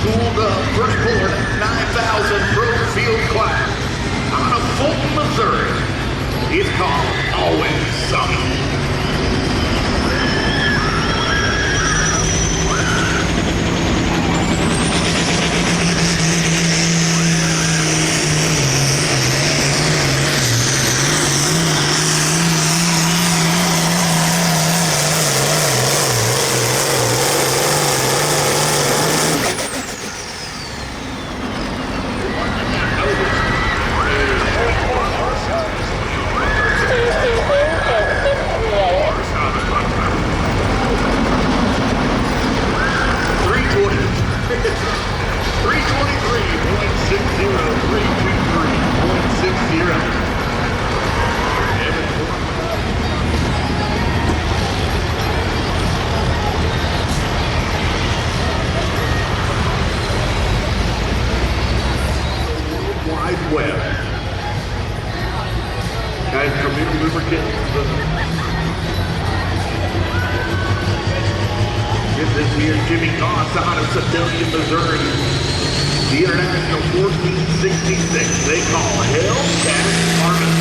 schooled up firstborn 9,000 road field class out of Fulton, Missouri. It's called Always Sunny. Web. Guys, Premier Lubricant. This is here Jimmy Goss out of Sedalia, Missouri. The International 1466. They call Hellcat Army.